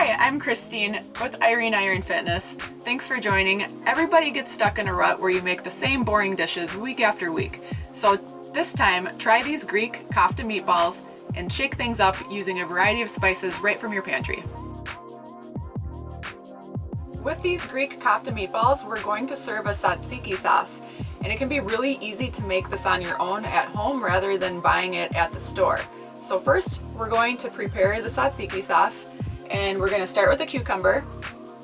Hi, I'm Christine with Irene Iron Fitness. Thanks for joining. Everybody gets stuck in a rut where you make the same boring dishes week after week. So this time, try these Greek Kofta Meatballs and shake things up using a variety of spices right from your pantry. With these Greek Kofta Meatballs, we're going to serve a Tzatziki sauce. And it can be really easy to make this on your own at home rather than buying it at the store. So first, we're going to prepare the Tzatziki sauce. And we're going to start with a cucumber,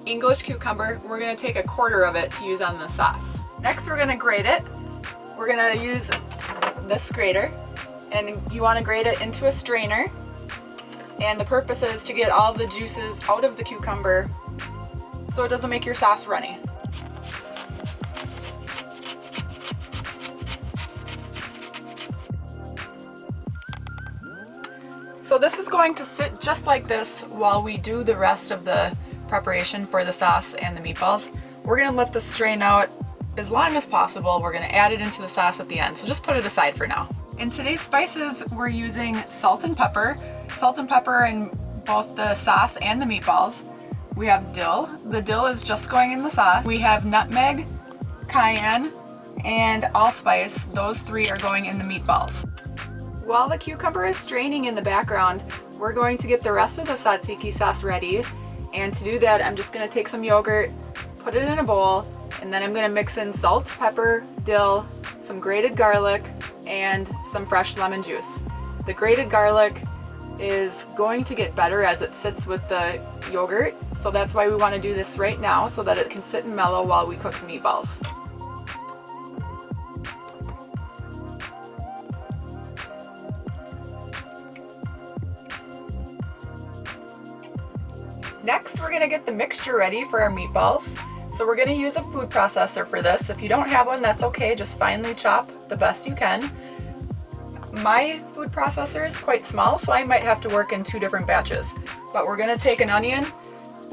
English cucumber. We're going to take a quarter of it to use on the sauce. Next, we're going to grate it. We're going to use this grater, and you want to grate it into a strainer. And the purpose is to get all the juices out of the cucumber so it doesn't make your sauce runny. So this is going to sit just like this while we do the rest of the preparation for the sauce and the meatballs. We're going to let this strain out as long as possible. We're going to add it into the sauce at the end, so just put it aside for now. In today's spices, we're using salt and pepper. Salt and pepper in both the sauce and the meatballs. We have dill. The dill is just going in the sauce. We have nutmeg, cayenne, and allspice. Those three are going in the meatballs. While the cucumber is straining in the background, we're going to get the rest of the Tzatziki sauce ready. And to do that, I'm just going to take some yogurt, put it in a bowl, and then I'm going to mix in salt, pepper, dill, some grated garlic, and some fresh lemon juice. The grated garlic is going to get better as it sits with the yogurt, so that's why we want to do this right now so that it can sit and mellow while we cook the meatballs. Next, we're going to get the mixture ready for our meatballs. So we're going to use a food processor for this. If you don't have one, that's okay. Just finely chop the best you can. My food processor is quite small, so I might have to work in two different batches. But we're going to take an onion,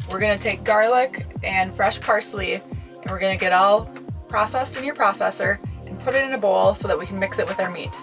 we're going to take garlic and fresh parsley, and we're going to get all processed in your processor and put it in a bowl so that we can mix it with our meat.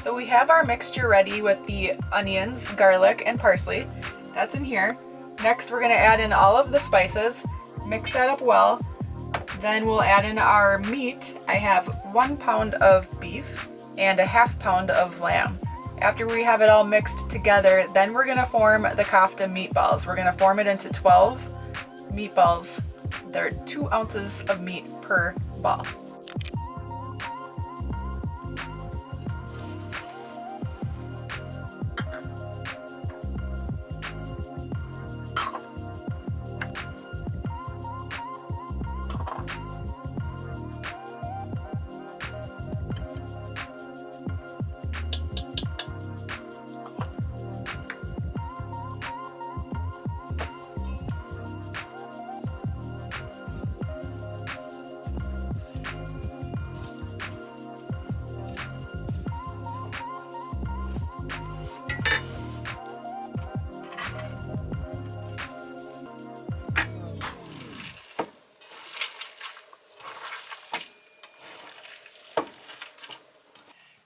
So we have our mixture ready with the onions, garlic, and parsley. That's in here. Next, we're going to add in all of the spices, mix that up well. Then we'll add in our meat. I have 1 pound of beef and a ½ pound of lamb. After we have it all mixed together, then we're going to form the Kofta meatballs. We're going to form it into 12 meatballs. There are 2 ounces of meat per ball.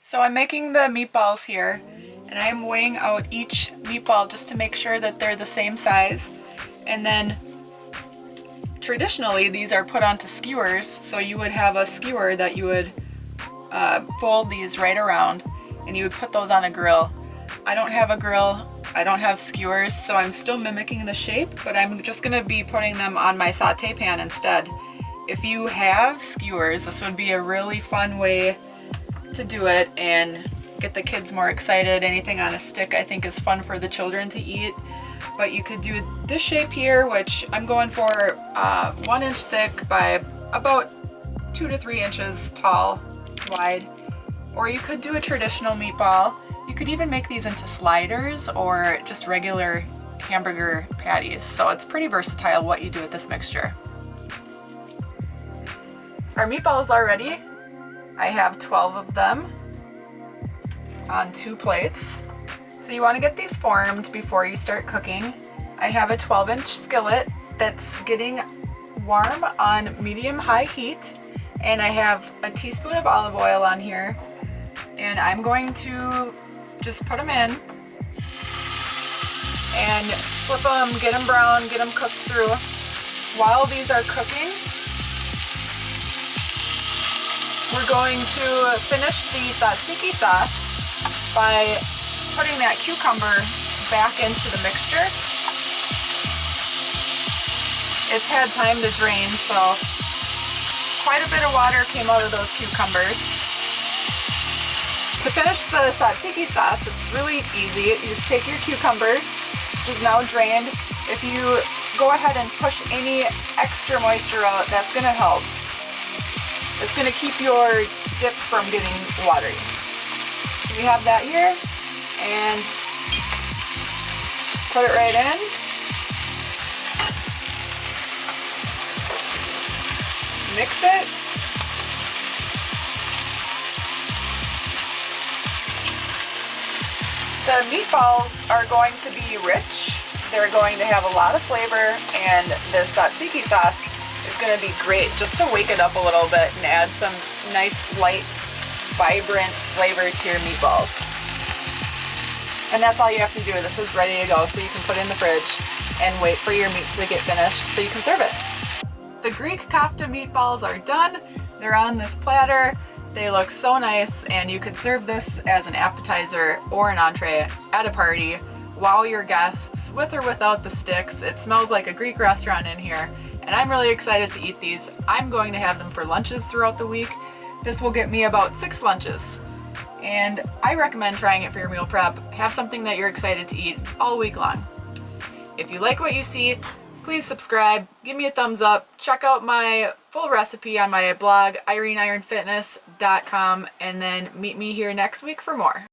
So I'm making the meatballs here, and I am weighing out each meatball just to make sure that they're the same size. And then traditionally these are put onto skewers, so you would have a skewer that you would fold these right around and you would put those on a grill. I don't have a grill, I don't have skewers, so I'm still mimicking the shape, but I'm just gonna be putting them on my saute pan instead. If you have skewers, this would be a really fun way to do it and get the kids more excited. Anything on a stick I think is fun for the children to eat. But you could do this shape here, which I'm going for 1 inch thick by about 2 to 3 inches tall, wide. Or you could do a traditional meatball. You could even make these into sliders or just regular hamburger patties. So it's pretty versatile what you do with this mixture. Our meatballs are ready. I have 12 of them on 2 plates. So you want to get these formed before you start cooking. I have a 12-inch skillet that's getting warm on medium-high heat, and I have a teaspoon of olive oil on here, and I'm going to just put them in and flip them, get them brown, get them cooked through. While these are cooking, we're going to finish the tzatziki sauce by putting that cucumber back into the mixture. It's had time to drain, so quite a bit of water came out of those cucumbers. To finish the tzatziki sauce, it's really easy. You just take your cucumbers, which is now drained. If you go ahead and push any extra moisture out, that's going to help. It's going to keep your dip from getting watery. So we have that here. And put it right in. Mix it. The meatballs are going to be rich. They're going to have a lot of flavor, and this tzatziki sauce is going to be great just to wake it up a little bit and add some nice, light, vibrant flavor to your meatballs. And that's all you have to do. This is ready to go, so you can put it in the fridge and wait for your meat to get finished so you can serve it. The Greek Kofta meatballs are done. They're on this platter. They look so nice, and you could serve this as an appetizer or an entree at a party, wow your guests with or without the sticks. It smells like a Greek restaurant in here, and I'm really excited to eat these. I'm going to have them for lunches throughout the week. This will get me about 6 lunches. And I recommend trying it for your meal prep. Have something that you're excited to eat all week long. If you like what you see, please subscribe, give me a thumbs up, check out my full recipe on my blog, ireneironfitness.com, and then meet me here next week for more.